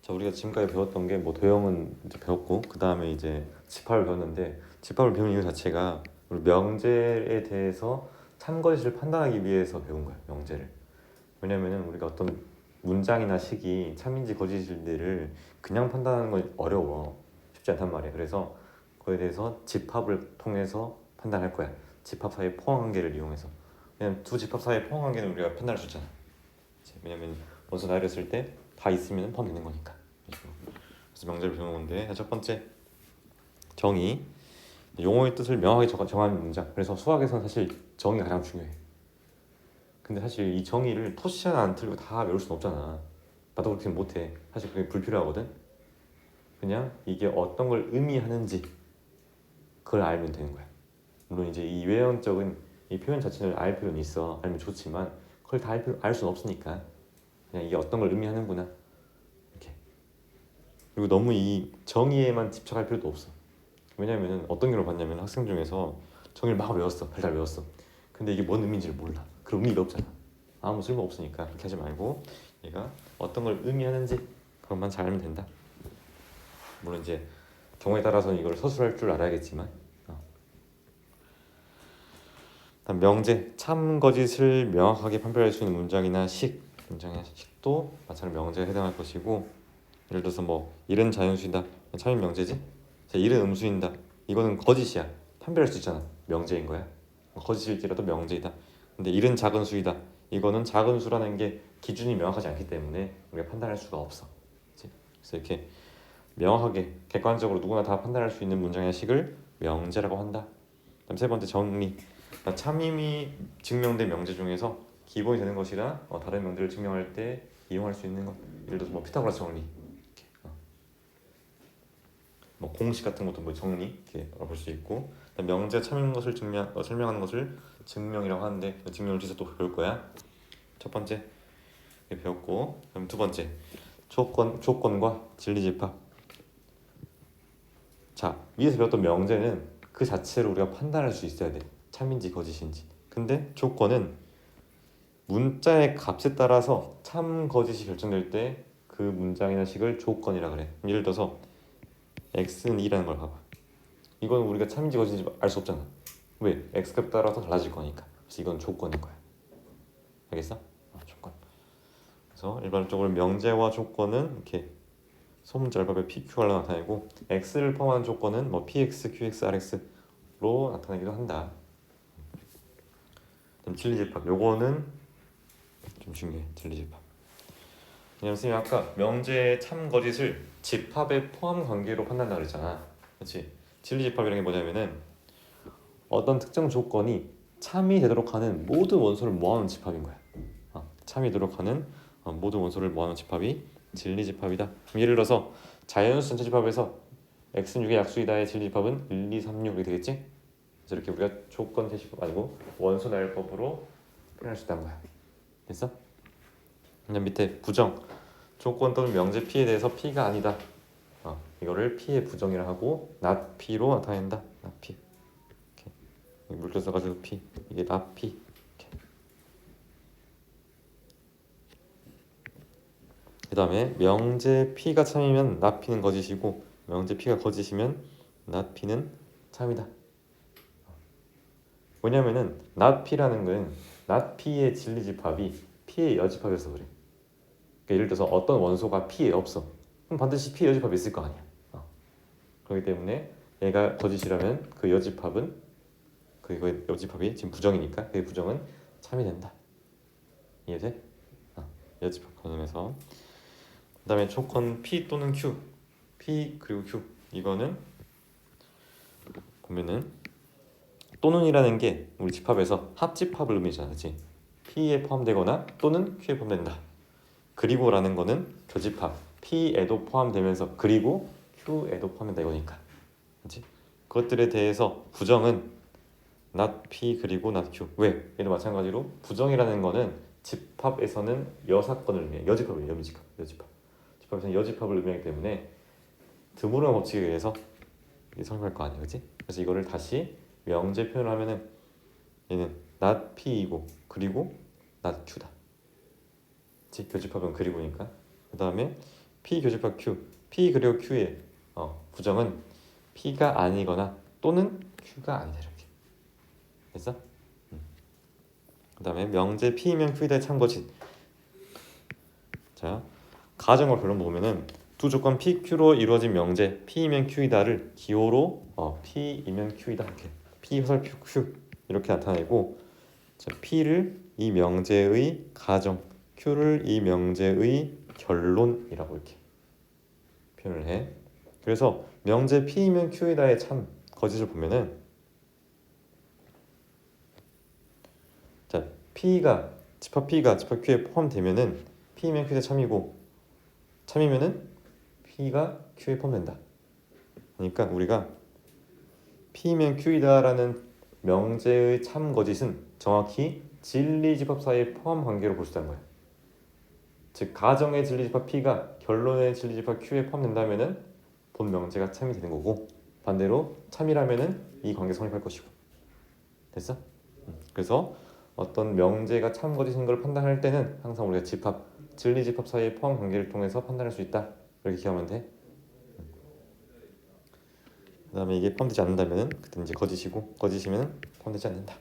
자, 우리가 지금까지 배웠던 게 뭐 도형은 이제 배웠고 그 다음에 이제 집합을 배웠는데 집합을 배운 이유 자체가 우리 명제에 대해서 참거짓을 판단하기 위해서 배운 거야 명제를. 왜냐면은 우리가 어떤 문장이나 식이 참인지 거짓인지를 그냥 판단하는 건 어려워. 쉽지 않단 말이야. 그래서 그거에 대해서 집합을 통해서 판단할 거야. 집합 사이의 포함관계를 이용해서. 왜냐면 두 집합 사이의 포함관계는 우리가 판단할 수 있잖아. 왜냐면 원소 나열을 했을 때 다 있으면 포함되는 거니까. 그래서 명제를 배우는 건데 첫 번째 정의. 용어의 뜻을 명확히 정하는 문장. 그래서 수학에서는 사실 정의가 가장 중요해. 근데 사실 이 정의를 토시 하나 안 틀고 다 외울 수는 없잖아. 나도 그렇게는 못해. 사실 그게 불필요하거든. 그냥 이게 어떤 걸 의미하는지 그걸 알면 되는 거야. 물론 이제 이 외형적인 이 표현 자체를 알 필요는 있어. 알면 좋지만 그걸 다 알 수는 없으니까 그냥 이게 어떤 걸 의미하는구나 이렇게. 그리고 너무 이 정의에만 집착할 필요도 없어. 왜냐면 어떤 경우를 봤냐면 학생 중에서 정의를 막 외웠어. 달달 외웠어. 근데 이게 뭔 의미인지를 몰라. 그럼 의미가 없잖아. 아무 쓸모 없으니까 그렇게 하지 말고 얘가 어떤 걸 의미하는지 그것만 잘 알면 된다. 물론 이제 경우에 따라서는 이걸 서술할 줄 알아야겠지만. 다음 명제, 참 거짓을 명확하게 판별할 수 있는 문장이나 문장이나 식도 마찬가지로 명제에 해당할 것이고, 예를 들어서 뭐 일은 자연수이다, 참인 명제지. 자, 일은 음수인다, 이거는 거짓이야. 판별할 수 있잖아. 명제인 거야. 거짓일지라도 명제이다. 근데 일은 작은 수이다, 이거는 작은 수라는 게 기준이 명확하지 않기 때문에 우리가 판단할 수가 없어. 그치? 그래서 이렇게 명확하게 객관적으로 누구나 다 판단할 수 있는 문장의 식을 명제라고 한다. 그다음 세 번째 정리. 참임이 증명된 명제 중에서 기본이 되는 것이라 다른 명제를 증명할 때 이용할 수 있는 것. 예를 들어서 뭐 피타고라스 정리, 뭐 공식 같은 것도 뭐 정리 이렇게 볼 수 있고. 명제 참인 것을 설명하는 것을 증명이라고 하는데 그 증명을 뒤에서 또 배울 거야. 첫 번째 배웠고, 그럼 두 번째 조건과 진리집합. 자, 위에서 배웠던 명제는 그 자체로 우리가 판단할 수 있어야 돼. 참인지 거짓인지. 근데 조건은 문자의 값에 따라서 참 거짓이 결정될 때 그 문장이나 식을 조건이라 그래. 예를 들어서 x는 2라는 걸 봐봐. 이건 우리가 참인지 거짓인지 알 수 없잖아. 왜? x 값 따라서 달라질 거니까. 그래서 이건 조건인 거야. 알겠어? 조건. 그래서 일반적으로 명제와 조건은 이렇게 소문자 알파벳 PQR로 나타내고, x를 포함한 조건은 뭐 PX, QX, RX로 나타내기도 한다. 그럼 진리집합, 요거는 좀 중요해. 진리집합. 왜냐면 선생님 아까 명제의 참 거짓을 집합의 포함 관계로 판단한다 그랬잖아. 그렇지? 진리집합이라는 게 뭐냐면은 어떤 특정 조건이 참이 되도록 하는 모든 원소를 모아놓은 집합인 거야. 참이 되도록 하는 모든 원소를 모아놓은 집합이 진리집합이다. 예를 들어서 자연수 전체 집합에서 x는 6의 약수이다의 진리집합은 1, 2, 3, 6이 되겠지? 그래서 이렇게 우리가 조건 대시법 아니고 원소 나열법으로 표현할 수 있다는 거야. 됐어? 그냥 밑에 부정, 조건 또는 명제 P에 대해서 P가 아니다. 이거를 P의 부정이라 하고 not P로 나타낸다. not P. 이렇게 물결 써가지고 P, 이게 not P. 이렇게. 그 다음에 명제 P가 참이면 not P는 거짓이고, 명제 P가 거짓이면 not P는 참이다. 왜냐면은 not P라는 건 not P의 진리집합이 P의 여집합이어서 그래. 그러니까 예를 들어서 어떤 원소가 P에 없어. 그럼 반드시 P의 여집합이 있을 거 아니야. 그렇기 때문에 얘가 거짓이라면 그 여집합은 그 여집합이 지금 부정이니까 그 부정은 참이 된다. 이해돼? 여집합 가정에서. 그 다음에 조건 P 또는 Q. P 그리고 Q, 이거는 보면은 또는이라는 게 우리 집합에서 합집합을 의미하잖아. 그치? P에 포함되거나 또는 Q에 포함된다. 그리고라는 거는 교집합, P에도 포함되면서 그리고 Q에도 포함된다 이거니까. 그치? 그것들에 대해서 부정은 not P 그리고 not Q. 왜? 얘도 마찬가지로 부정이라는 거는 집합에서는 여사건을 의미해. 여집합이에요. 여집합. 집합에서는 여집합을 의미하기 때문에 드모르간 법칙에 의해서 이게 설명할 거 아니야, 그렇지? 그래서 이거를 다시 명제 표현을 하면은 얘는 not P이고 그리고 not Q다. 즉 교집합은 그리고니까. 그 다음에 P 교집합 Q, P 그리고 Q의 부정은 P가 아니거나 또는 Q가 아니다 이렇게 됐어? 그 다음에 명제 P이면 Q이다의 참거짓. 자, 가정과 결론 보면은 두 조건 PQ로 이루어진 명제 P이면 Q이다를 기호로 P이면 Q이다 이렇게 P 화살 Q 이렇게 나타내고, 자, P를 이 명제의 가정, Q를 이 명제의 결론이라고 이렇게 표현을 해. 그래서 명제 P이면 Q이다의 참 거짓을 보면은, 자, 집합 P가 집합 Q에 포함되면은 P이면 Q의 참이고, 참이면은 P가 Q에 포함된다. 그러니까 우리가 P이면 Q이다라는 명제의 참 거짓은 정확히 진리집합 사이의 포함 관계로 볼 수 있다는 거야. 즉 가정의 진리집합 P가 결론의 진리집합 Q에 포함된다면은 본 명제가 참이 되는 거고, 반대로 참이라면은 이 관계 성립할 것이고. 됐어? 그래서 어떤 명제가 참 거짓인 걸 판단할 때는 항상 우리가 진리집합 사이의 포함 관계를 통해서 판단할 수 있다 이렇게 기억하면 돼. 그 다음에 이게 포함되지 않는다면 그때 이제 거짓이고, 거짓이면 포함되지 않는다.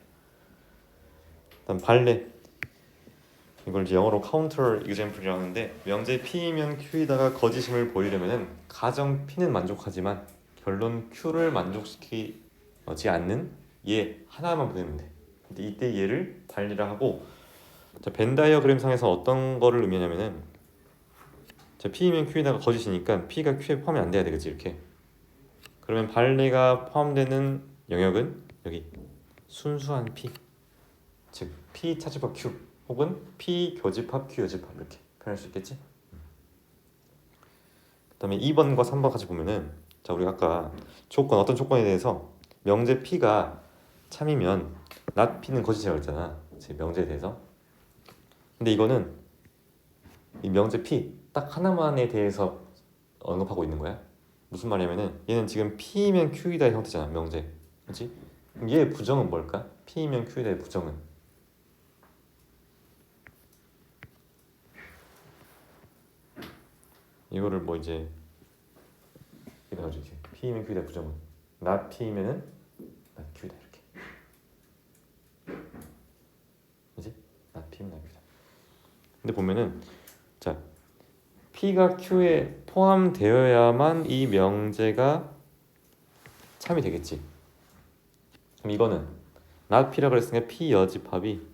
다음 발레, 이걸 이제 영어로 counter example이라고 하는데, 명제 P이면 Q이다가 거짓임을 보이려면은 가정 P는 만족하지만 결론 Q를 만족시키지 않는 얘 하나만 보내면 돼. 근데 이때 얘를 발리라 하고, 자, 벤 다이어그램 상에서 어떤 거를 의미하냐면은, 자, P이면 Q이다가 거짓이니까 P가 Q에 포함이 안 돼야 되겠지 이렇게. 그러면 발레가 포함되는 영역은 여기 순수한 P, 즉 P 차집합 Q 혹은 P 교집합 Q 여집합 이렇게 표현할 수 있겠지? 그 다음에 2번과 3번 같이 보면은, 자, 우리가 아까 어떤 조건에 대해서 명제 P가 참이면 not P는 거짓이라고 했잖아, 제 명제에 대해서. 근데 이거는 이 명제 P 딱 하나만에 대해서 언급하고 있는 거야. 무슨 말이냐면은 얘는 지금 P이면 Q이다의 형태잖아, 명제. 그렇지? 그럼 얘의 부정은 뭘까? P이면 Q이다의 부정은 이거를 뭐 이제 이렇게 나오지. P이면 Q이다의 부정은 not P이면은 not Q이다 이렇게. 그렇지? not P면 not Q이다. 근데 보면은, 자, P가 Q에 포함되어야만 이 명제가 참이 되겠지. 그럼 이거는 not P라고 했으니까 P 여집합이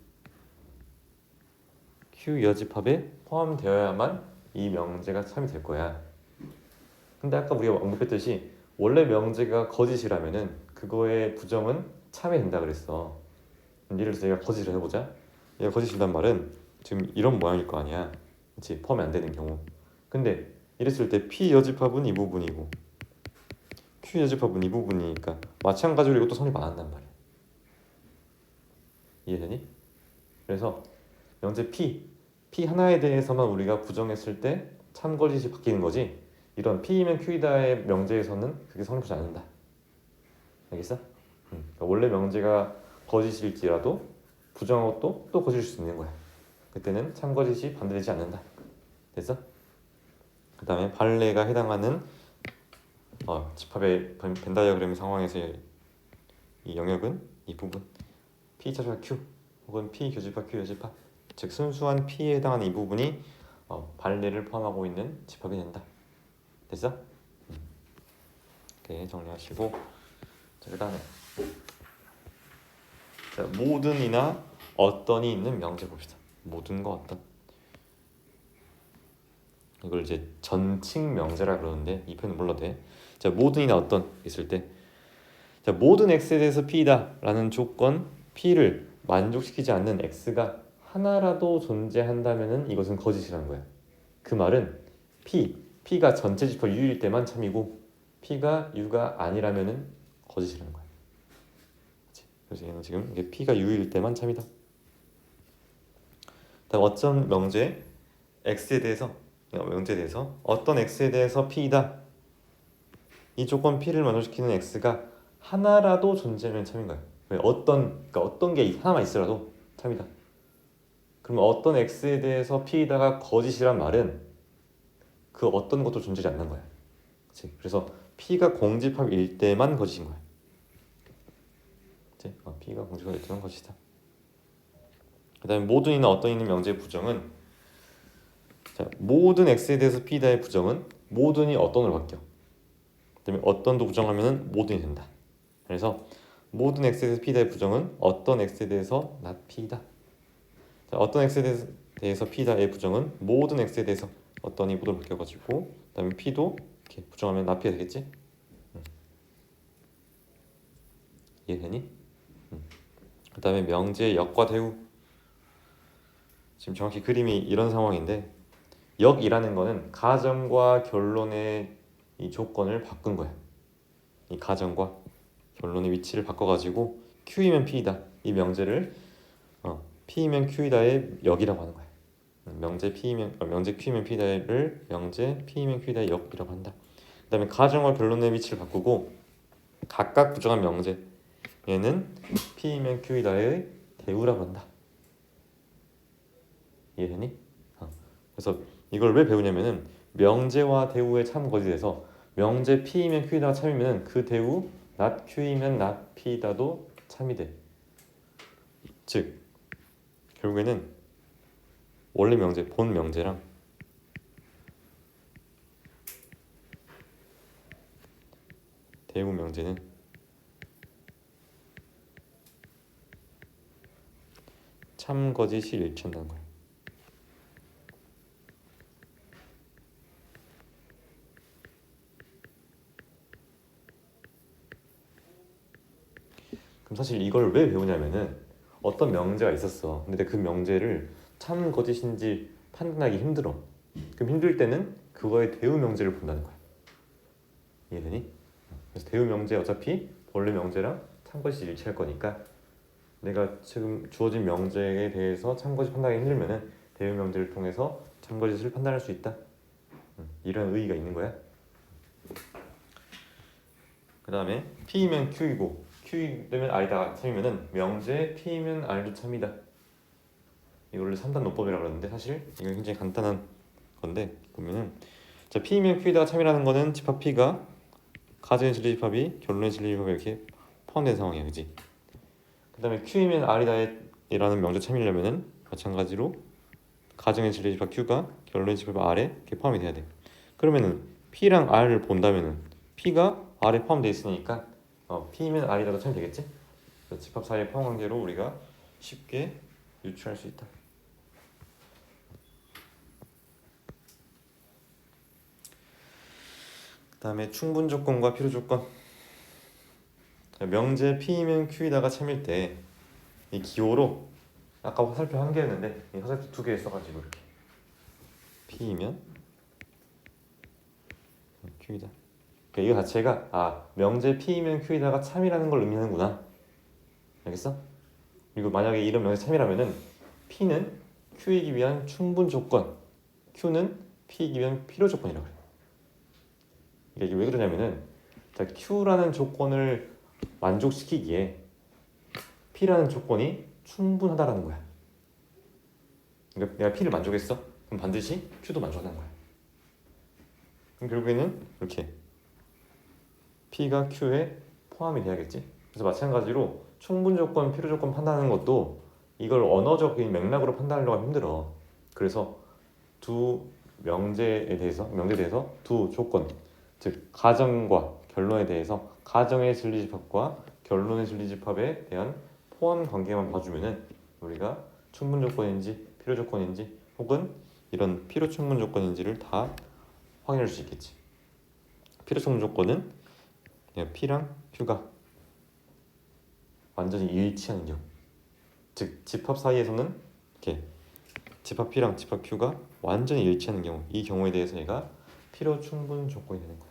Q 여집합에 포함되어야만 이 명제가 참이 될 거야. 근데 아까 우리가 언급했듯이 원래 명제가 거짓이라면은 그거의 부정은 참이 된다 그랬어. 예를 들어서 얘가 거짓을 해보자. 얘가 거짓이란 말은 지금 이런 모양일 거 아니야, 그렇지? 포함이 안 되는 경우. 근데 이랬을 때 P 여집합은 이 부분이고 Q 여집합은 이 부분이니까 마찬가지로 이것도 성립 안 한단 말이야. 이해되니? 그래서 명제 P 하나에 대해서만 우리가 부정했을 때 참거짓이 바뀌는 거지, 이런 P이면 Q이다의 명제에서는 그게 성립하지 않는다. 알겠어? 그러니까 원래 명제가 거짓일지라도 부정하고 또 거짓일 수 있는 거야. 그때는 참거짓이 반대되지 않는다. 됐어? 그 다음에 발레가 해당하는 집합의 벤 다이어그램 상황에서의 이 영역은 이 부분 P 차집합 Q 혹은 P 교집합 Q 여집합, 즉 순수한 P에 해당하는 이 부분이 발레를 포함하고 있는 집합이 된다. 됐어? 이렇게 정리하시고, 자, 그 다음에 모든이나 어떤이 있는 명제 봅시다. 모든과 어떤, 이걸 이제 전칭 명제라 그러는데 이 표현은 몰라도 돼. 자, 모든이나 어떤 있을 때, 자, 모든 x에 대해서 p다 라는 조건 p를 만족시키지 않는 x가 하나라도 존재한다면은 이것은 거짓이라는 거야. 그 말은 p가 전체 집합 u일 때만 참이고 p가 u가 아니라면은 거짓이라는 거야. 그치? 그래서 얘는 지금 이게 p가 u일 때만 참이다. 다음 어떤 명제 x에 대해서 어떤 x에 대해서 p이다, 이 조건 p를 만족시키는 x가 하나라도 존재하면 참인 거야. 그러니까 어떤 게 하나만 있으라도 참이다. 그러면 어떤 x에 대해서 p이다가 거짓이란 말은 그 어떤 것도 존재하지 않는 거야. 그치? 그래서 P가 공집합일 때만 거짓인 거야. 그치? P가 공집합일 때만 거짓이다. 그 다음에 모든이나 어떤 있는 명제의 부정은, 자, 모든 X에 대해서 P다의 부정은 모든이 어떤으로 바뀌어. 그 다음에 어떤도 부정하면 모든이 된다. 그래서 모든 X에 대해서 P다의 부정은 어떤 X에 대해서 not P다. 자, 어떤 X에 대해서 P다의 부정은 모든 X에 대해서 어떤이 모두로 바뀌어가지고, 그 다음에 P도 이렇게 부정하면 not P가 되겠지? 이해되니? 그 다음에 명제의 역과 대우. 지금 정확히 그림이 이런 상황인데, 역이라는 거는 가정과 결론의 이 조건을 바꾼 거야. 이 가정과 결론의 위치를 바꿔가지고 Q이면 P이다, 이 명제를 P이면 Q이다의 역이라고 하는 거야. 명제 Q이면 P이다를 명제 P이면 Q이다의 역이라고 한다. 그 다음에 가정과 결론의 위치를 바꾸고 각각 부정한 명제, 얘는 P이면 Q이다의 대우라고 한다. 이해되니? 그래서 이걸 왜 배우냐면은 명제와 대우의 참 거짓에서 명제 P이면 Q이다가 참이면 그 대우 not Q이면 not P이다도 참이 돼. 즉 결국에는 원래 명제, 본 명제랑 대우 명제는 참 거짓이 일치한다는 거야. 그럼 사실 이걸 왜 배우냐면은 어떤 명제가 있었어. 근데 그 명제를 참 거짓인지 판단하기 힘들어. 그럼 힘들 때는 그거의 대우 명제를 본다는 거야. 이해되니? 그래서 대우 명제 어차피 본래 명제랑 참 거짓이 일치할 거니까 내가 지금 주어진 명제에 대해서 참 거짓 판단하기 힘들면은 대우 명제를 통해서 참 거짓을 판단할 수 있다. 이런 의의가 있는 거야. 그 다음에 P이면 Q이고 Q되면 R이다 참이면은 명제 P이면 R도 참이다. 이거 원래 3단 논법이라고 그러는데 사실 이건 굉장히 간단한 건데 보면은, 자, P이면 Q이다 참이라는 거는 집합 P가 가정의 진리 집합이 결론의 진리 집합에 이렇게 포함된 상황이야, 그지? 그 다음에 Q이면 R이다라는 명제 참이려면은 마찬가지로 가정의 진리 집합 Q가 결론의 집합 R에 이렇게 포함이 돼야 돼. 그러면은 P랑 R을 본다면은 P가 R에 포함되어 있으니까 P면 R이라도 참이 되겠지? 집합 사이의 포함 관계로 우리가 쉽게 유추할 수 있다. 그 다음에 충분 조건과 필요 조건. 명제 P이면 Q이다가 참일 때 이 기호로 아까 화살표 한 개였는데 이 화살표 두 개 써가지고 이렇게 P이면 Q이다. 그러니까 이거 자체가 명제 P이면 Q이다가 참이라는 걸 의미하는구나. 알겠어? 그리고 만약에 이런 명제 참이라면은 P는 Q이기 위한 충분 조건, Q는 P이기 위한 필요 조건이라고 그래. 이게 왜 그러냐면은, 자, Q라는 조건을 만족시키기에 P라는 조건이 충분하다라는 거야. 그러니까 내가 P를 만족했어? 그럼 반드시 Q도 만족하는 거야. 그럼 결국에는 이렇게 P가 Q에 포함이 돼야겠지. 그래서 마찬가지로 충분 조건, 필요 조건 판단하는 것도 이걸 언어적인 맥락으로 판단하려고 하면 힘들어. 그래서 두 명제에 대해서 두 조건, 즉 가정과 결론에 대해서 가정의 진리집합과 결론의 진리집합에 대한 포함 관계만 봐주면은 우리가 충분 조건인지 필요 조건인지 혹은 이런 필요 충분 조건인지를 다 확인할 수 있겠지. 필요 충분 조건은 그냥 P랑 Q가 완전히 일치하는 경우, 즉 집합 사이에서는 이렇게 집합 P랑 집합 Q가 완전히 일치하는 경우, 이 경우에 대해서 얘가 필요 충분 조건이 되는 거야.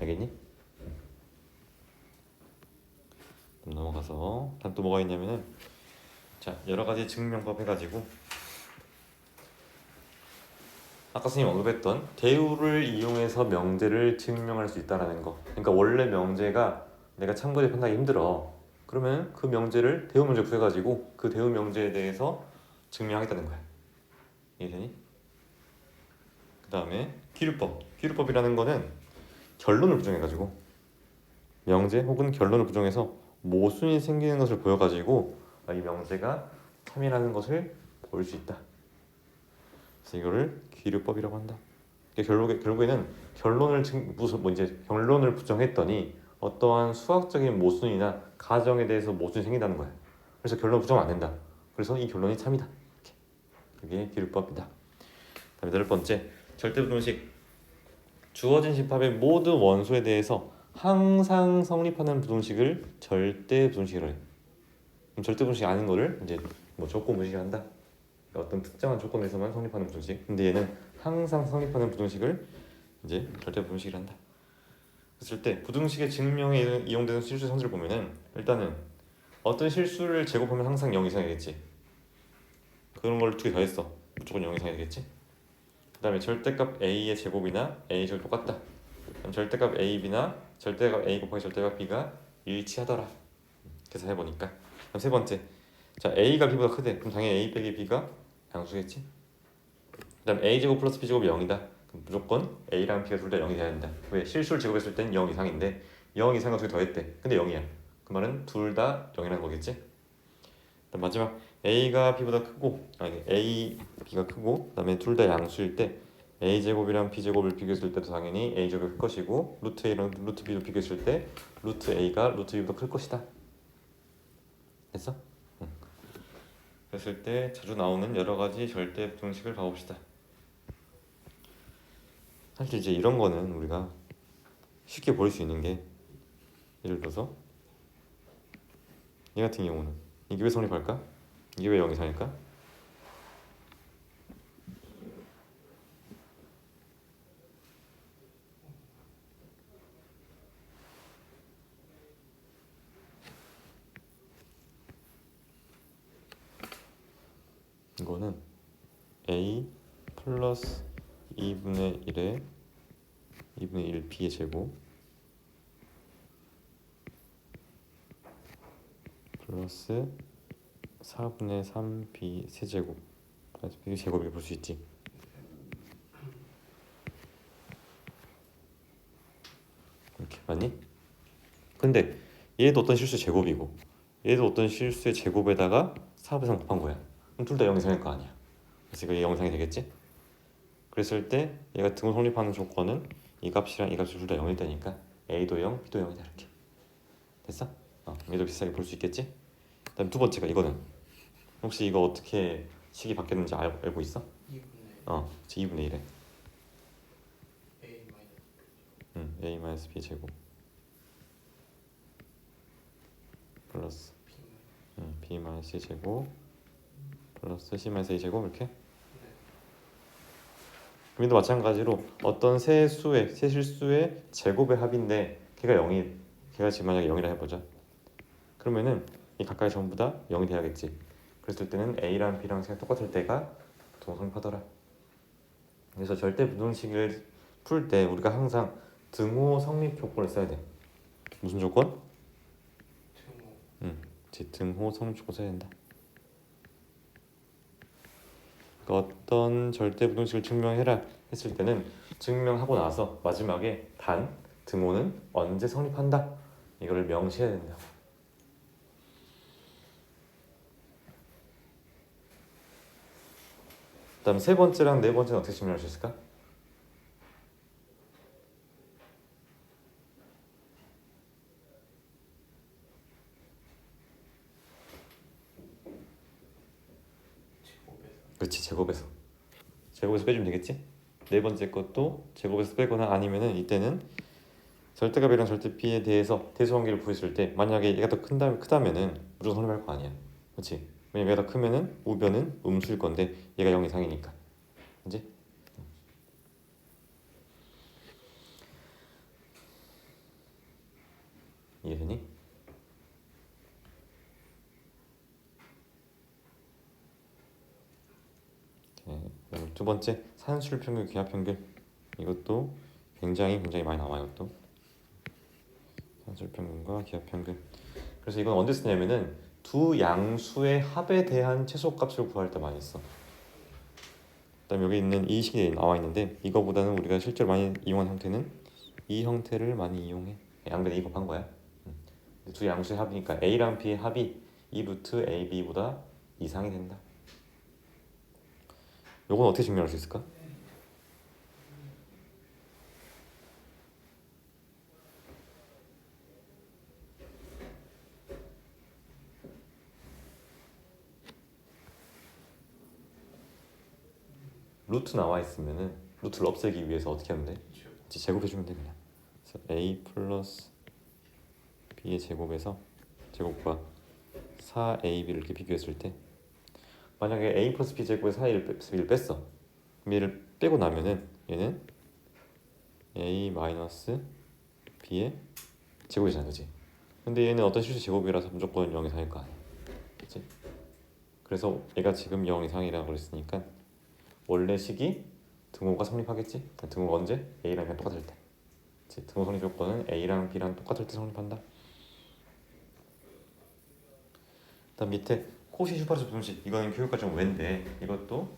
알겠니? 넘어가서 다음 또 뭐가 있냐면은, 자, 여러 가지 증명법 해가지고 아까 선생님 언급했던 대우를 이용해서 명제를 증명할 수 있다라는 거. 그러니까 원래 명제가 내가 참고제 판단하기 힘들어. 그러면 그 명제를 대우 명제 구해가지고 그 대우 명제에 대해서 증명하겠다는 거야. 이해되니? 그 다음에 기류법이라는 거는 결론을 부정해가지고 명제 혹은 결론을 부정해서 모순이 생기는 것을 보여가지고 이 명제가 참이라는 것을 보일 수 있다. 그래서 이거를 기류법이라고 한다. 결국에는 결론을 부정했더니 어떠한 수학적인 모순이나 가정에 대해서 모순이 생긴다는 거야. 그래서 결론 부정은 안 된다. 그래서 이 결론이 참이다. 그게 기류법이다. 다음에 8번째, 절대부등식. 주어진 집합의 모든 원소에 대해서 항상 성립하는 부등식을 절대부등식이라고 해. 그럼 절대부등식 아닌 거를 이제 뭐 조건부등식한다. 어떤 특정한 조건에서만 성립하는 부등식. 근데 얘는 항상 성립하는 부등식을 이제 절대부등식이라 한다. 그랬을 때 부등식의 증명에 이용되는 실수 선수를 보면은 일단은 어떤 실수를 제곱하면 항상 0 이상이겠지. 그런 걸 2개 더했어. 무조건 0 이상이 되겠지. 그 다음에 절대값 a의 제곱이나 a 제곱 똑같다. 그럼 절대값 ab나 절대값 a 곱하기 절대값 b가 일치하더라. 그래서 해보니까. 그럼 세 번째, 자 a가 b보다 크대. 그럼 당연히 a 빼기 b가 양수겠지. 그 다음 a 제곱 플러스 b 제곱이 0이다. 그럼 무조건 a랑 b가 둘 다 0이 돼야 된다. 왜? 실수를 제곱했을 땐 0 이상인데 0 이상과 2개 더했대. 근데 0이야. 그 말은 둘 다 0이라는 거겠지. 그다음 마지막 a가 b보다 크고 a, b가 크고 그다음에 둘 다 양수일 때 a 제곱이랑 b 제곱을 비교했을 때도 당연히 a 제곱이 클 것이고 루트 a랑 루트 b도 비교했을 때 루트 a가 루트 b보다 클 것이다. 됐어? 응. 그랬을 때 자주 나오는 여러 가지 절대 부등식을 봐봅시다. 사실 이제 이런 거는 우리가 쉽게 볼 수 있는 게 예를 들어서 이 같은 경우는 이게 왜 성립할까? 이게 왜 0 이상일까? 이거는 a 플러스 2분의 1에 2분의 1 b의 제곱 플러스 4분의 3 b 세제곱 b 제곱이라고 볼 수 있지. 이렇게 맞니? 근데 얘도 어떤 실수의 제곱이고 얘도 어떤 실수의 제곱에다가 4분의 3 곱한 거야. 그럼 둘 다 0 이상일 거 아니야. 그래서 이거 0 이상이 되겠지? 그랬을 때 얘가 등호 성립하는 조건은 이 값이랑 이 값이 둘 다 0일 때니까 a도 0, b도 0이다. 이렇게 됐어? 얘도 비슷하게 볼 수 있겠지? 그다음 두 번째가 이거는 혹시 이거 어떻게 식이 바뀌었는지 알고 있어? 2분의 1에 a-b 제곱 플러스 b-c 제곱 플러스 c-a 제곱 이렇게. 그림도 마찬가지로 어떤 세 실수의 제곱의 합인데 걔가 지금 만약에 0이라 해보자. 그러면은 이 각각이 전부 다 0이 돼야겠지. 그랬을 때는 a랑 b랑 c가 똑같을 때가 동성립하더라. 그래서 절대 부등식을 풀 때 우리가 항상 등호 성립 조건을 써야 돼. 무슨 조건? 등호 성립 조건 써야 된다. 그러니까 어떤 절대 부등식을 증명해라 했을 때는 증명하고 나서 마지막에 단 등호는 언제 성립한다 이거를 명시해야 된다. 그다음 세 번째랑 네 번째는 어떻게 증명할 수 있을까? 그렇지, 제곱에서 빼주면 되겠지? 네 번째 것도 제곱에서 빼거나 아니면은 이때는 절대값이랑 절대 b에 대해서 대수관계를 구했을 때 만약에 얘가 더 크다면은 무조건 성립할 거 아니야. 그렇지? 왜냐면 얘가 더 크면은 우변은 음수일 건데 얘가 0 이상이니까. 그지? 이해되니? 그다음에 두 번째 산술 평균 기하 평균. 이것도 굉장히 많이 나와요. 또 산술 평균과 기하 평균. 그래서 이건 언제 쓰냐면은 두 양수의 합에 대한 최소값을 구할 때 많이 써. 그다음에 여기 있는 이 식이 나와 있는데 이거보다는 우리가 실제로 많이 이용한 형태는 이 형태를 많이 이용해. 안 그래도 이거 한 거야. 두 양수의 합이니까 A랑 B의 합이 2 루트 AB보다 이상이 된다. 요건 어떻게 증명할 수 있을까? 루트 나와 있으면은 루트를 없애기 위해서 어떻게 하면 돼? 제곱해주면 돼 그냥. 그래서 A 플러스 B의 제곱에서 제곱과 4AB를 이렇게 비교했을 때 만약에 A 플러스 B 제곱에 4A를 뺐어. 그럼 얘를 빼고 나면은 얘는 A 마이너스 B의 제곱이잖아, 그렇지? 근데 얘는 어떤 실수 제곱이라서 무조건 0 이상일 거 아니야, 그렇지? 그래서 얘가 지금 0 이상이라고 그랬으니까 원래 식이 등호가 성립하겠지? 등호가 언제? A랑 B랑 똑같을 때. 그치? 등호 성립 조건은 A랑 B랑 똑같을 때 성립한다. 그다음 밑에 코시 슈퍼스 분식, 이거는 교육과 좀 왠데 이것도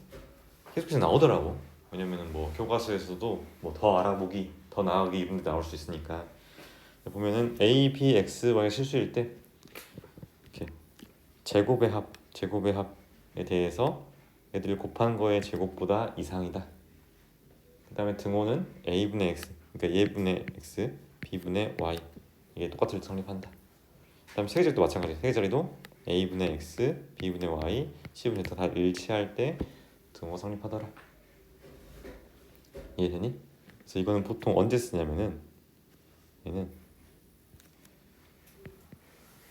계속해서 나오더라고. 왜냐면은 뭐 교과서에서도 뭐 더 알아보기, 더 나아가기 이런 데 나올 수 있으니까. 보면은 A, B, X, Y가 실수일 때 이렇게 제곱의 합에 대해서 애들 곱한 거의 제곱보다 이상이다. 그 다음에 등호는 A분의 X, 그러니까 얘분의 X, B분의 Y, 이게 똑같을 때 성립한다. 그 다음에 세계자리도 마찬가지. 세계자리도 A분의 X, B분의 Y, C분의 다 일치할 때 등호가 성립하더라. 이해되니? 그래서 이거는 보통 언제 쓰냐면은 얘는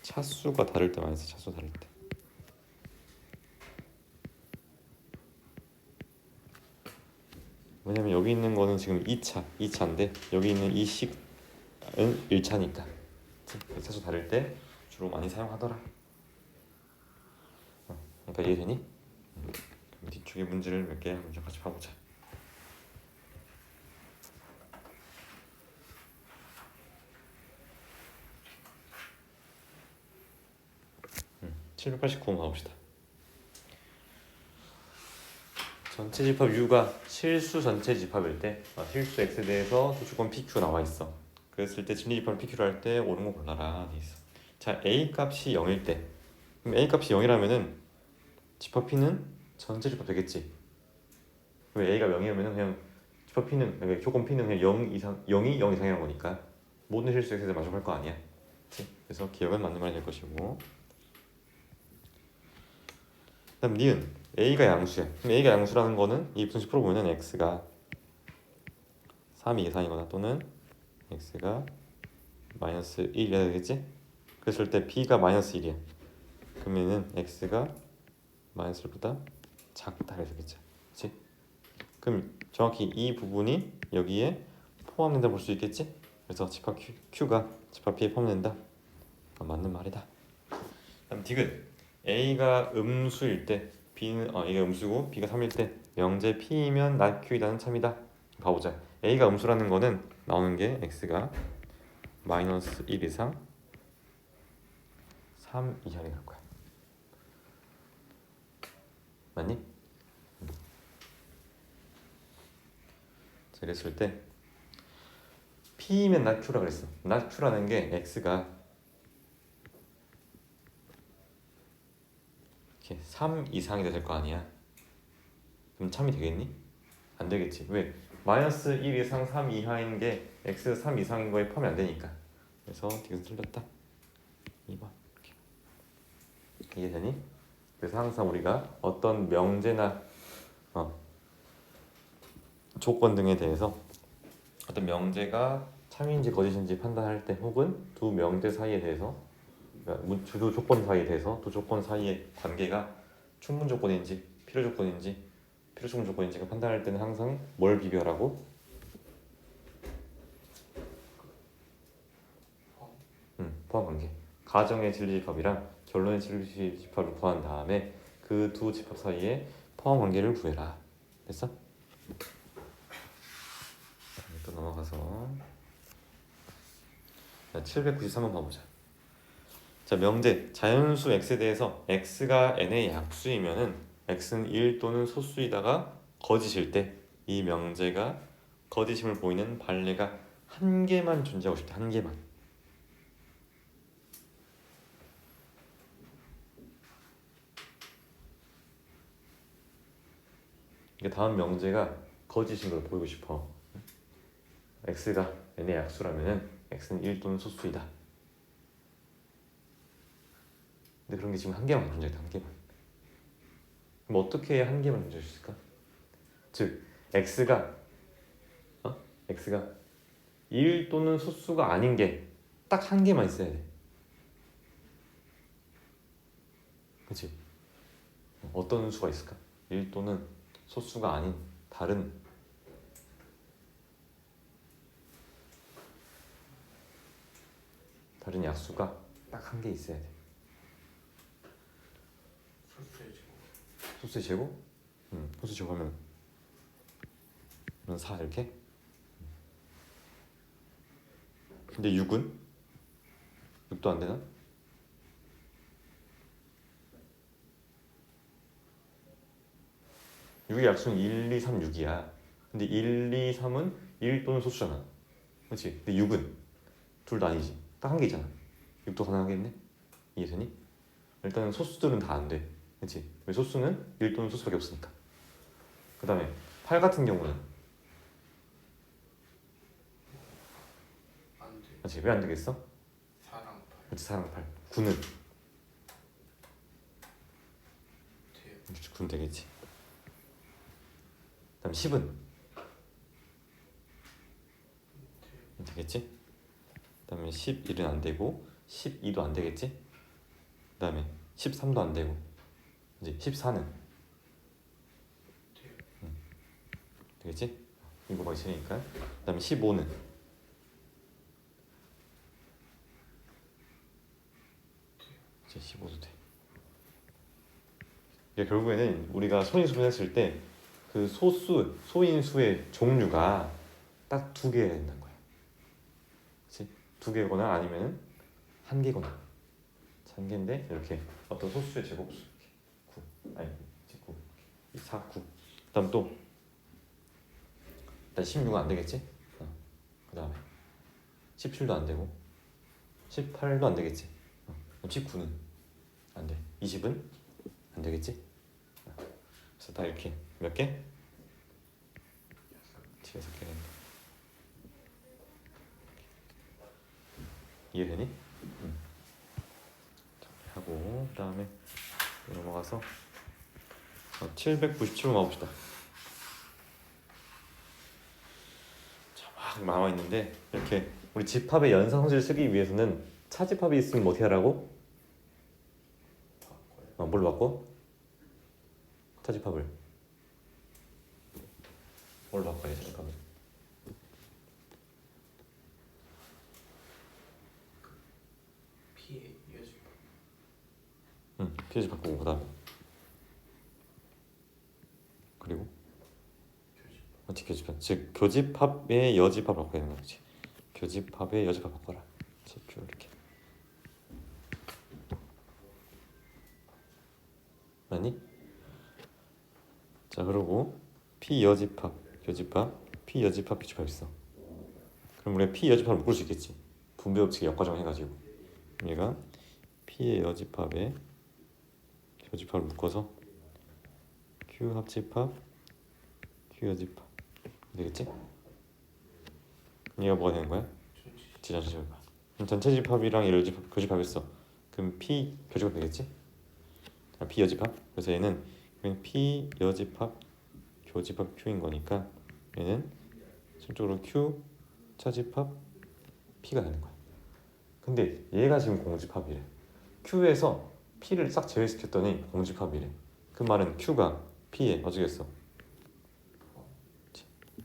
차수가 다를 때 많이 써. 차수 다를 때. 왜냐면 여기 있는 거는 지금 2차인데 여기 있는 이 식은 1차니까 차수 다를 때 주로 많이 사용하더라. 그러니까 이해되니? 그럼 뒤쪽에 문제를 몇 개 먼저 같이 봐보자. 789번 가봅시다. 전체 집합 U가 실수 전체 집합일 때 실수 X에 대해서 도출권 PQ 나와 있어. 그랬을 때 진리 집합을 PQ로 할 때 옳은 거 골라라 돼 있어. 자, A 값이 0일 때, 그럼 A 값이 0이라면은 집합 P는 전체 집합 되겠지. 왜 A가 0이면은 그냥 집합 P는, 그러니까 조건 P는 그냥 0 이상, 0이 0 이상이라는 거니까 모든 실수 X에 만족할 거 아니야. 그치? 그래서 기억은 맞는 말이 될 것이고. 그다음 니은 A가 양수야. 그럼 A가 양수라는 거는 이 분식 풀어보면 X가 3 이상이거나 또는 X가 마이너스 1이어야 되겠지? 그랬을 때 B가 마이너스 1이야. 그러면은 X가 마이너스 1보다 작다 해서 되겠죠. 그치? 그럼 정확히 이 부분이 여기에 포함된다 볼 수 있겠지? 그래서 집합 Q가 집합 P에 포함된다. 맞는 말이다. 다음 디귿 A가 음수일 때 B는 A가 음수고 B가 3일 때 명제 P이면 not Q이라는 참이다. 봐보자. A가 음수라는 거는 나오는 게 X가 마이너스 1 이상 3 이하가 될 거야. 맞니? 자, 이랬을 때 P면 not Q라 그랬어. not Q라는 게 X가 이렇게 3 이상이 될 거 아니야. 그럼 참이 되겠니? 안 되겠지. 왜? 마이너스 1 이상 3 이하인 게 X 3 이상인 거에 포함이 안 되니까. 그래서 디귿 틀렸다. 2번. 이해되니? 그래서 항상 우리가 어떤 명제나 조건 등에 대해서 어떤 명제가 참인지 거짓인지 판단할 때 혹은 두 명제 사이에 대해서 그러니까 두 조건 사이에 대해서 두 조건 사이의 관계가 충분 조건인지 필요 조건인지 필요 충분 조건인지가 판단할 때는 항상 뭘 비교하라고? 포함 관계. 가정의 진리집합이랑 결론의 진리집합을 구한 다음에 그 두 집합 사이에 포함 관계를 구해라. 됐어? 또 넘어가서 793번 봐보자. 자, 명제 자연수 x에 대해서 x가 n의 약수이면은 x는 1 또는 소수이다가 거짓일 때 이 명제가 거짓임을 보이는 반례가 한 개만 존재하고 싶다. 한 개만. 그러니까 다음 명제가 거짓인 걸 보이고 싶어. x가 n의 약수라면은 x는 1 또는 소수이다. 근데 그런 게 지금 한 개만 존재했다. 한 개만. 그럼 어떻게 해야 한 개만 존재할 수 있을까? 즉 x가 1 또는 소수가 아닌 게 딱 한 개만 있어야 돼. 그치? 어떤 수가 있을까? 1 또는 소수가 아닌 다른 약수가 딱 한 개 있어야 돼. 소수의 제곱? 소수 제곱하면 4 이렇게? 근데 6은? 6도 안 되나? 6의 약수는 1, 2, 3, 6이야. 근데 1, 2, 3은 1 또는 소수잖아. 그렇지? 근데 6은 둘 다 아니지. 딱 한 개 있잖아. 6도 가능하겠네? 이해되니? 일단은 소수들은 다 안 돼. 그렇지? 왜 소수는 1 또는 소수밖에 없으니까. 그 다음에 8 같은 경우는 안 돼. 그렇지? 왜 안 되겠어? 4랑 8. 그렇지? 4랑 8. 9는? 돼요. 9는 되겠지. 그 다음 10은? 되겠지? 그 다음에 11은 안 되고 12도 안 되겠지? 그 다음에 13도 안 되고 이제 14는? 되겠지? 이거가 있으니까. 그 다음에 15는? 이제 15도 돼. 그러니까 결국에는 우리가 소인수분 했을 때 그 소인수의 종류가 딱 2개 된다는 거야. 그치? 2개거나 아니면 1개거나. 1개인데 이렇게 어떤 소수의 제곱수 이렇게 9 아니 9 4, 9. 그 다음 또 일단 16은 안 되겠지? 그 다음에 17도 안 되고 18도 안 되겠지? 19는 안 돼. 20은 안 되겠지? 그래서 다 이렇게 몇 개? 6개 된다. 이해되니? 하고 그 다음에 넘어가서 797번 가봅시다. 자, 막 나와있는데 이렇게 우리 집합의 연산성질을 쓰기 위해서는 차집합이 있으면 뭐 어떻게 하라고? 뭘로 바꿔? 차집합을 뭘로 바꿔야 돼? 차집합을 P의 이어집. P집 바꾸고 그 다음에 그리고 교집. 어떻게 교집합? 즉 교집합의 여집합 바꿔야 되는 거지. 교집합의 여집합 바꿔라. 교 이렇게 맞니? 자 그리고 P 여집합, 교집합, P 여집합, 교집합 있어. 그럼 우리가 P 여집합을 묶을 수 있겠지. 분배 법칙 역과정 해가지고 얘가 P의 여집합에 교집합을 묶어서 Q 합집합, Q 여집합 되겠지? 그럼 얘가 뭐가 되는 거야? 전체 집합. 그럼 전체 집합이랑 얘를 교집합했어. 그럼 P 교집합 되겠지? P 여집합. 그래서 얘는 P 여집합 교집합 Q인 거니까 얘는 전적으로 Q 차집합 P가 되는 거야. 근데 얘가 지금 공집합이래. Q에서 P를 싹 제외시켰더니 공집합이래. 그 말은 Q가 P에 어쩌겠어?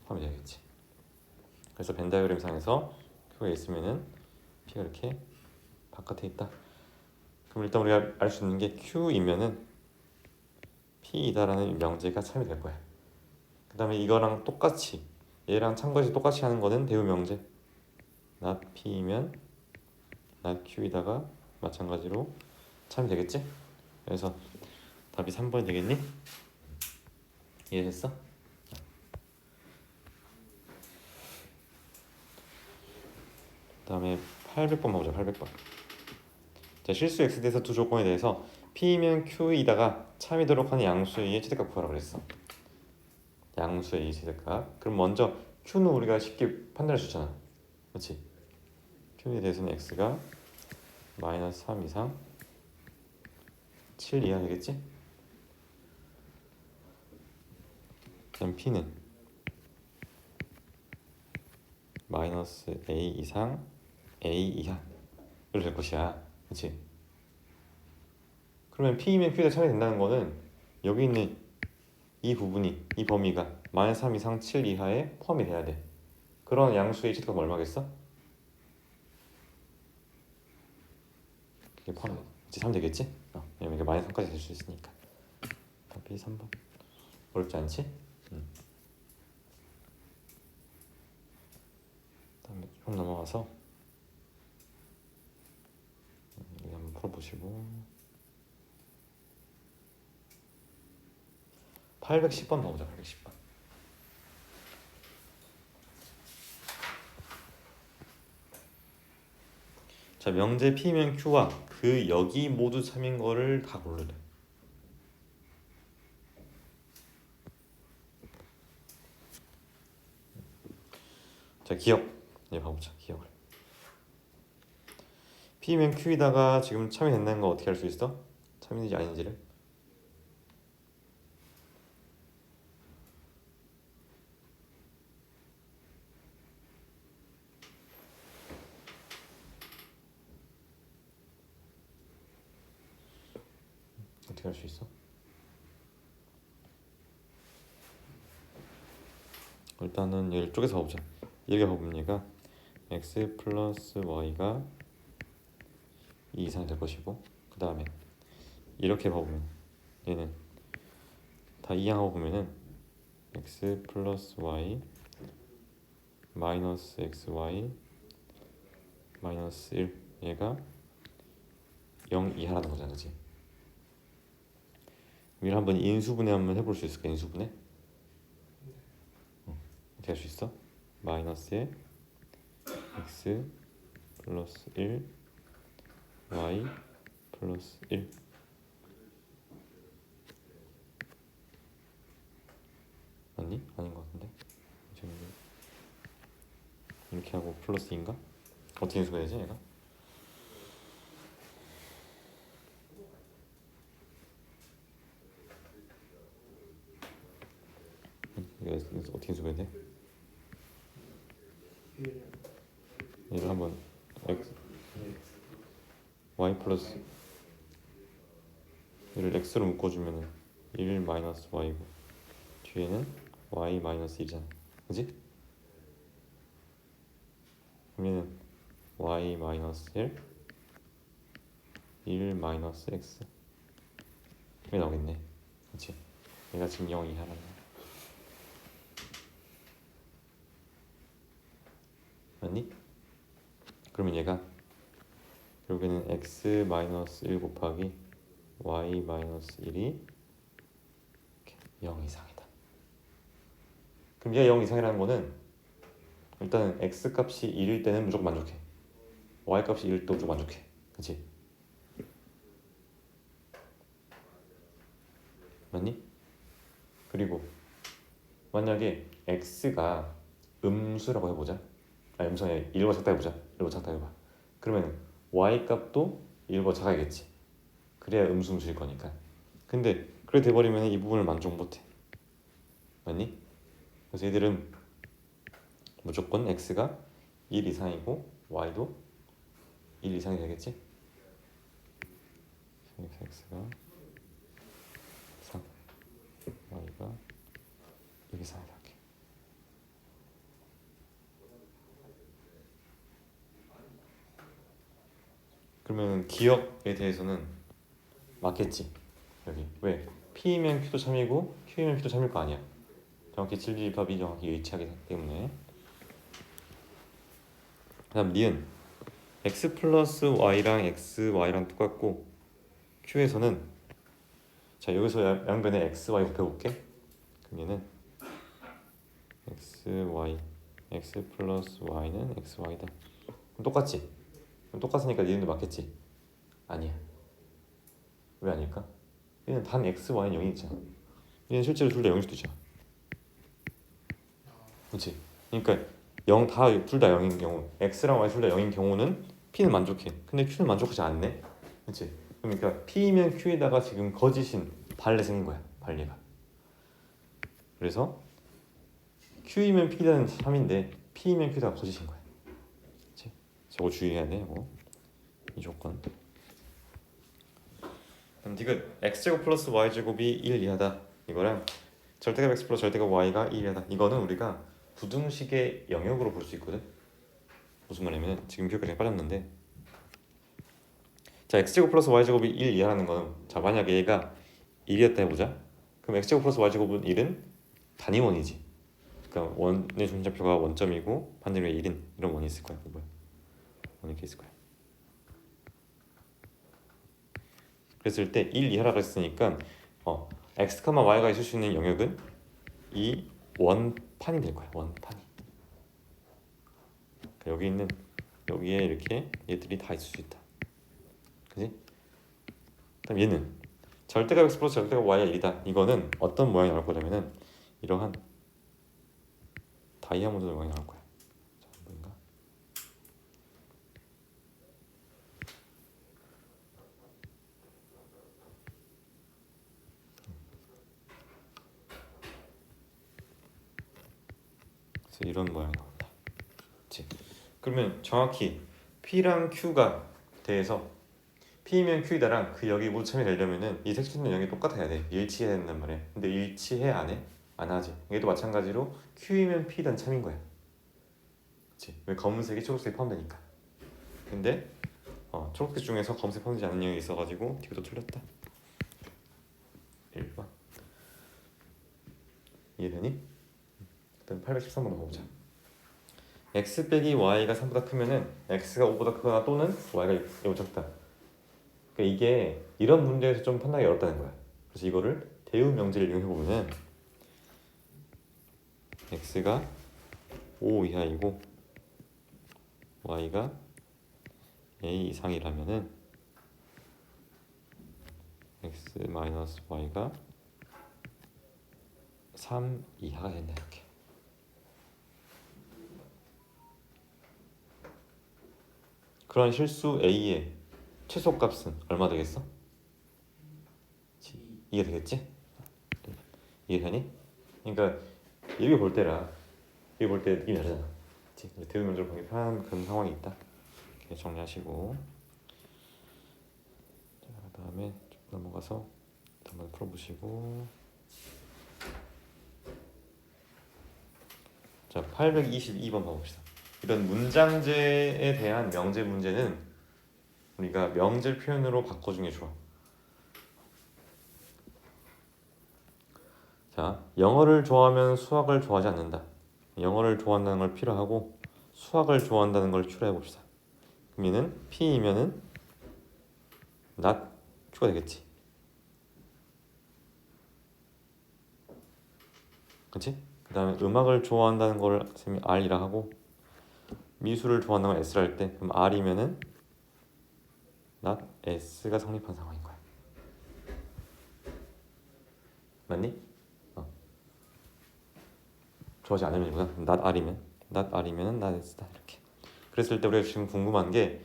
포함이 되겠지. 그래서 벤 다이어그램 상에서 Q가 있으면은 P가 이렇게 바깥에 있다. 그럼 일단 우리가 알 수 있는 게 Q이면은 P이다라는 명제가 참이 될 거야. 그 다음에 이거랑 똑같이 얘랑 참고해서 똑같이 하는 거는 대우 명제. not P이면 not Q이다가 마찬가지로 참이 되겠지? 그래서 답이 3번이 되겠니? 이해됐어? 그다음에 800번 봐보자. 800번. 자, 실수 x에 대해서 두 조건에 대해서 p면 q이다가 참이도록 하는 양수의 a의 최대값 구하라 그랬어. 양수의 a의 최대값. 그럼 먼저 q는 우리가 쉽게 판단할 수 있잖아. 그렇지? q에 대해서는 x가 마이너스 3 이상 7 이하 되겠지? 그다음 p는 마이너스 a 이상 a 이하로 될 것이야. 그렇지? 그러면 p면 q에 참이 된다는 거는 여기 있는 이 부분이, 이 범위가 마이너스 3 이상 7 이하에 포함이 돼야 돼. 그런 양수의 최대값은 얼마겠어? 그게 포함, 이제 3 되겠지? 왜냐면 이게 마이너스 3까지 될 수 있으니까. 답이 3번. 어렵지 않지? 다음에 좀 넘어가서 여기 한번 풀어보시고 810번 봐보자. 810번. 자, 명제 P면 Q와 그 여기 모두 참인 거를 다 고르래. 자, 기억. 이제 봐보자. 기억을. P면 Q에다가 지금 참이 된다는 거 어떻게 알 수 있어? 참인지 아닌지를. 어떻게 알 수 있어? 일단은 얘를 쪼개서 봐보자. 이렇게 봐보면 얘가 x 플러스 y가 2 이상 될 것이고, 그 다음에 이렇게 봐보면 얘는 다 이항하고 보면은 x 플러스 y 마이너스 xy 마이너스 1 얘가 0 이하라는 거잖아, 그치? 이걸 한번 인수분해 한번 해볼 수 있을까? 인수분해? 어떻게 할 수 있어? 마이너스에 x 플러스 1 y 플러스 1 맞니? 아닌 것 같은데? 지금 이렇게 하고 플러스 2인가? 어떻게 인수분해야지 얘가? 이거 어떻게 인수분해 돼? 얘를 한번 x y 플러스 얘를 x로 묶어주면은 1 마이너스 y고 뒤에는 y 마이너스 1이잖아, 그지? 그러면은 y 마이너스 1 마이너스 x 이게 나오겠네, 그치? 얘가 지금 0 이하라는 거야. 맞니? 그러면 얘가 결국에는 x 마이너스 1 곱하기 y 마이너스 1이 0 이상이다. 그럼 얘가 0 이상이라는 거는 일단은 x 값이 1일 때는 무조건 만족해. y 값이 1일 때 무조건 만족해. 그치? 맞니? 그리고 만약에 x가 음수라고 해보자. 아니, 음수가 아니라 1보다 작다 해보자. 1보다 작다 해봐. 그러면 y 값도 1보다 작아야겠지. 그래야 음수일 거니까. 근데 그래 돼버리면 이 부분을 만족 못해. 맞니? 그래서 얘들은 무조건 x가 1 이상이고 y도 1 이상이 되겠지? 그래서 x가 3, y가 1 이상이다. 이렇게. 그러면 기억에 대해서는 맞겠지? 여기 왜? P면 Q도 참이고 Q면 Q도 참일 거 아니야. 정확히 질집합이 정확히 일치하기 때문에. 그 다음 니은 x 플러스 y랑 x, y랑 똑같고 q에서는 자 여기서 양변에 x, y 곱해볼게. 그럼 얘는 x, y x 플러스 y는 x, y다. 그럼 똑같지? 그럼 똑같으니까 니은도 맞겠지? 아니야. 왜 아닐까? 얘는 단 x, y는 0이 있잖아. 얘는 실제로 둘 다 0일 수도 있잖아. 그렇지? 그러니까 0 다 둘 다 0인 경우, x랑 y 둘 다 0인 경우는 p는 만족해. 근데 q는 만족하지 않네. 그렇지? 그러니까 p면 q에다가 지금 거짓인 발레 생긴 거야. 발레가. 그래서 q이면 p는 3인데 p면 q다가 거짓인 거야. 그렇지? 저거 주의해야 돼. 이거. 이 조건. 그럼 디귿 x제곱 플러스 y제곱이 1 이하다. 이거랑 절대값 x 플러스 절대값 y가 1 이하다. 이거는 우리가 부등식의 영역으로 볼 수 있거든. 무슨 말이냐면 지금 기억까지 빠졌는데, 자 x제곱 플러스 y제곱이 1 이하라는 거는, 자 만약에 얘가 1이었다 해보자. 그럼 x제곱 플러스 y제곱은 1은 단위원이지. 그러니까 원의 중심좌표가 원점이고 반대로 1인 이런 원이 있을 거야. 뭐야? 원이 이렇게 있을 거야. 그랬을 때 1 이하라고 했으니까 x, y가 있을 수 있는 영역은 이 원판이 될 거야. 원판이. 그러니까 여기 있는 여기에 이렇게 얘들이 다 있을 수 있다. 그지? 그다음 얘는 절대값 x 플러스 절대값 y가 1이다. 이거는 어떤 모양이 나올 거냐면은 이러한 다이아몬드 모양이 나올 거야. 자, 뭔가? 그래서 이런 모양이 나온다. 그치? 그러면 정확히 P랑 Q가 대해서 P면 Q이다랑 그 여기 모두 참여되려면은 이 색칠된 영역이 똑같아야 돼. 일치해야 된단 말이야. 근데 일치해 안 해? 안 하지. 얘도 마찬가지로 Q이면 P든 참인 거야. 그치? 왜 검은색이 초록색이 포함되니까. 근데 초록색 중에서 검은색 포함되지 않는 영역이 있어가지고 이것도 틀렸다. 1번 이해되니? 일단 813번 넘어보자. x 빼기 y가 3보다 크면은 x가 5보다 크거나 또는 y가 6보다 작다. 그러니까 이게 이런 문제에서 좀 판단하기 어렵다는 거야. 그래서 이거를 대우 명제를 이용해 보면은 x가 5 이하이고 y가 a 이상이라면은 x 마이너스 y가 3 이하가 된다. 이렇게. 그런 실수 a의 최소값은 얼마 되겠어? 2가 되겠지? 이해되니? 그러니까 여기 볼 때랑 여기 볼 때 느낌이 다르잖아. 그치? 대우 면제로 보기 편한 그런 상황이 있다. 이렇게 정리하시고, 자, 그다음에 좀 넘어가서 한번 풀어보시고, 자 822번 봐봅시다. 이런 문장제에 대한 명제 문제는 우리가 명제 표현으로 바꿔주는 게 좋아. 자, 영어를 좋아하면 수학을 좋아하지 않는다. 영어를 좋아한다는 걸 필요하고 수학을 좋아한다는 걸 Q로 해봅시다. 그럼 얘는 P이면은 not Q가 되겠지. 그치? 그 다음에 음악을 좋아한다는 걸 쌤이 R이라 하고 미술을 좋아한다는 걸 S라 할 때 그럼 R이면은 not S가 성립한 상황인 거야. 맞니? 좋아하지 않으면이구나. not R이면은 not S다. 이렇게. 그랬을 때 우리가 지금 궁금한 게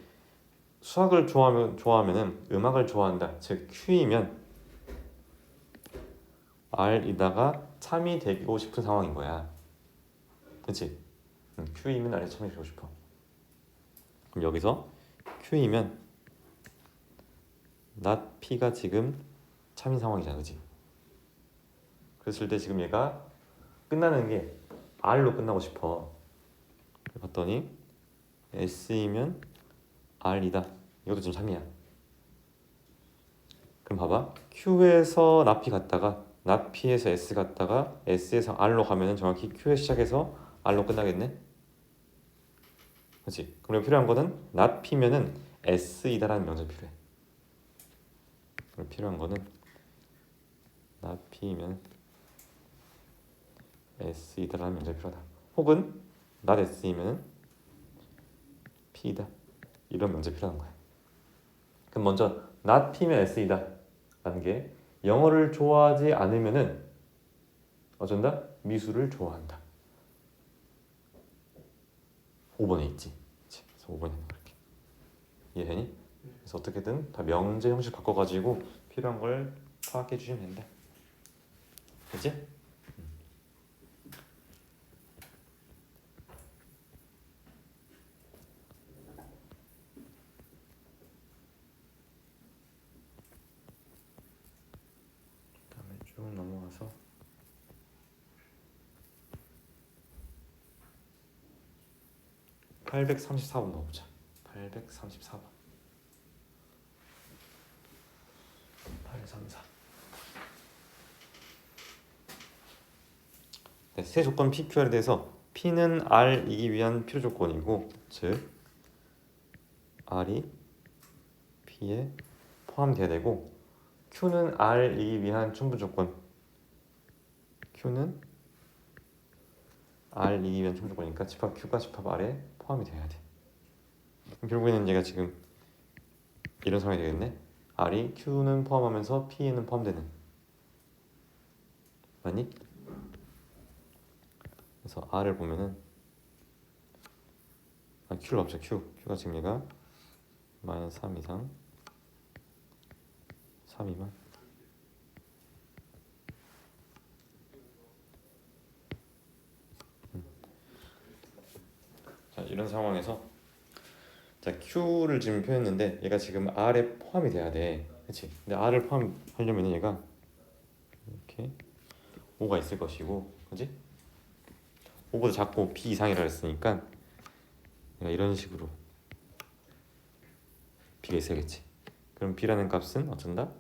수학을 좋아하면은 음악을 좋아한다. 즉 Q이면 R이다가 참이 되고 싶은 상황인 거야. 그치? Q이면 R에 참이 되고 싶어. 그럼 여기서 Q이면 not P가 지금 참인 상황이잖아. 그치? 그랬을 때 지금 얘가 끝나는 게 R로 끝나고 싶어. 봤더니 S이면 R이다. 이것도 지금 참이야. 그럼 봐봐. Q에서 not P 갔다가 not P에서 S 갔다가 S에서 R로 가면은 정확히 Q에 시작해서 R로 끝나겠네? 그렇지? 그럼 필요한 거는 not P면은 S이다라는 명제 필요해. 그럼 필요한 거는 not P면 S이다라는 명제 필요하다. 혹은 not S이면은 P이다. 이런 명제 필요한 거야. 그럼 먼저 not P면 S이다 라는 게 영어를 좋아하지 않으면은 어쩐다? 미술을 좋아한다. 5번에 있지. 그치? 그래서 5번에 있는 거 이렇게. 이해되니? 그래서 어떻게든 다 명제 형식 바꿔가지고 필요한 걸 파악해 주시면 된다. 그치? 그다음에 쭉 넘어가서 834번 넣어보자. 834번. 834. 네, 세 조건 PQR에 대해서 P는 R이기 위한 필요 조건이고, 즉 R이 P에 포함돼야 되고, Q는 R이기 위한 충분 조건. Q는 R이기 위한 충분 조건이니까 집합 Q가 집합 R에 포함이 돼야 돼. 그럼 결국에는 얘가 지금 이런 상황이 되겠네. R이 Q는 포함하면서 P에는 포함되는. 맞니? 그래서 R을 보면은 Q를 없죠. Q가 지금 얘가 마이너스 3 이상 3 미만. 자, 이런 상황에서 자, Q를 지금 표현했는데 얘가 지금 R에 포함이 돼야 돼. 그렇지? 근데 R을 포함하려면 얘가 이렇게 5가 있을 것이고, 그렇지? 5보다 작고 B 이상이라 했으니까 얘가 이런 식으로 B가 있어야겠지. 그럼 B라는 값은 어쩐다?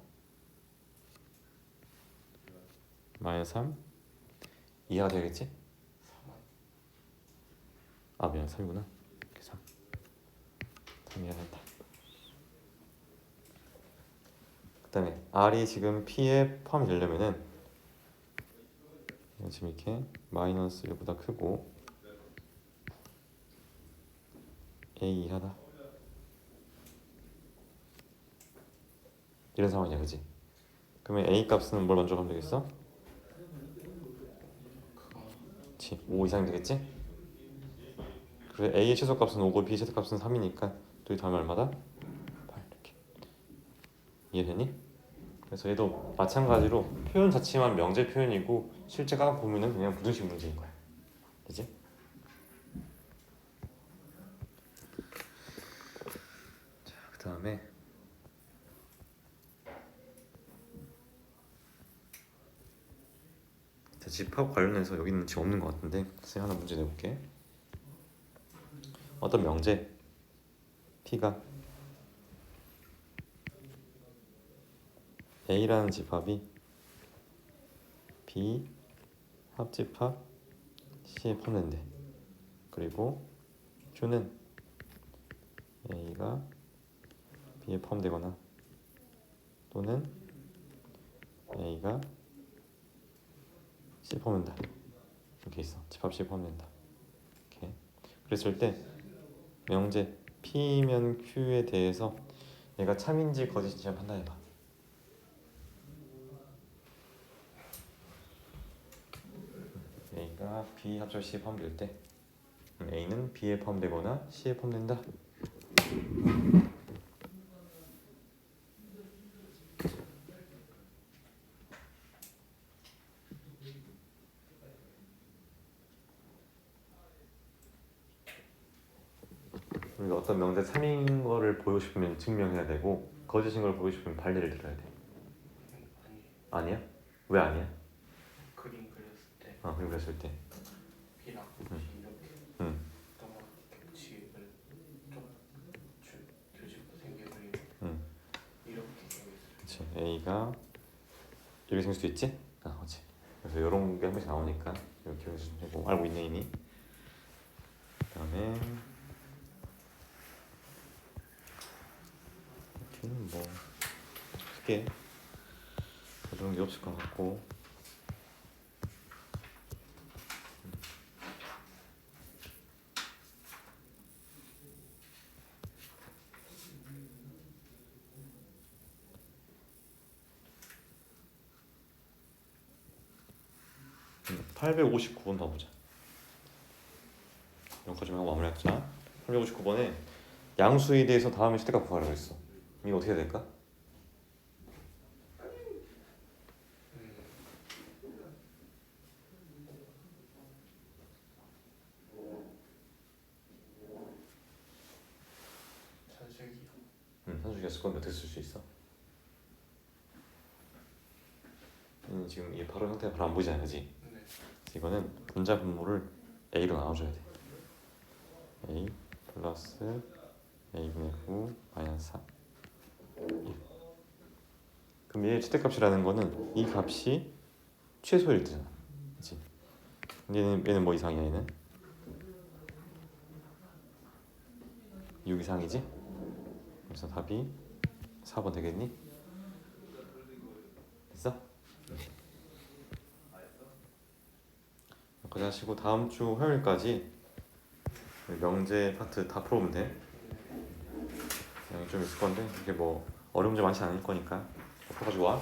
마이너스 3 이하가 되겠지? 아, 미안, 3이구나. 3 이하 된다. 그 다음에 R이 지금 P에 포함이 되려면은 지금 이렇게 마이너스 1보다 크고 A 이하다. 이런 상황이야, 그지? 그러면 A 값은 뭘 먼저 가면 되겠어? 그치, 5 이상 되겠지? 그래서 A의 최소값은 5고 B의 최소값은 3이니까 둘이 더하면 얼마다? 8 이렇게. 이해되니? 그래서 얘도 마찬가지로 표현 자체만 명제 표현이고 실제 각 보면은 그냥 부등식 문제인 거야. 그지? 자, 그 다음에 집합 관련해서 여기는 지금 없는 것 같은데 선생님 하나 문제 내볼게. 어떤 명제 P가 A라는 집합이 B 합집합 C에 포함된대. 그리고 Q는 A가 B에 포함되거나 또는 A가 C에 포함된다. 이렇게 있어. 집합 C에 포함된다. 이렇게. 그랬을 때 명제 P면 Q에 대해서 얘가 참인지 거짓인지 한번 판단해봐. A가 B 합절 C에 포함될 때 A는 B에 포함되거나 C에 포함된다. 우리가 어떤 명제 참인 거를 보고 싶으면 증명해야 되고 거짓인 걸 보고 싶으면 반례를 들어야 돼. 아니 아니야? 왜 아니야? 그림 그렸을 때 그림 그렸을 때. B랑 이렇게 너무 겹치를 좀 교집고 생겨 그리고 이렇게 생겼어요. 그렇지. A가 이렇게 생길 수도 있지? 그렇지. 그래서 이런 게 한 번씩 나오니까 이렇게 기억해주시면 되고 알고 있네 이미. 그다음에 이렇게는 뭐 크게 어려운 게 없을 것 같고. 859번 봐보자. 여기까지만 하고 마무리하자. 859번에 양수에 대해서 다음에 최대값 구하라고 했어. 이거 어떻게 해야 될까? 산술기요. 산수기가 쓸 건데 어떻게 쓸 수 있어? 지금 이 바로 형태가 바로 안 보이잖아, 그지? 네. 이거는 분자 분모를 a로 나눠줘야 돼. a 플러스 a분의 9 마이너스 3. 그럼 얘의 최대값이라는 거는 이 값이 최소일 때잖아, 그렇지? 얘는 뭐 이상이야? 얘는 6 이상이지? 그래서 답이 4번 되겠니? 됐어? 여기까지 하시고 다음 주 화요일까지 명제 파트 다 풀어보면 돼. 양이 좀 있을 건데 이게 뭐 어려운 문제 많지 않을 거니까 풀어가지고 와.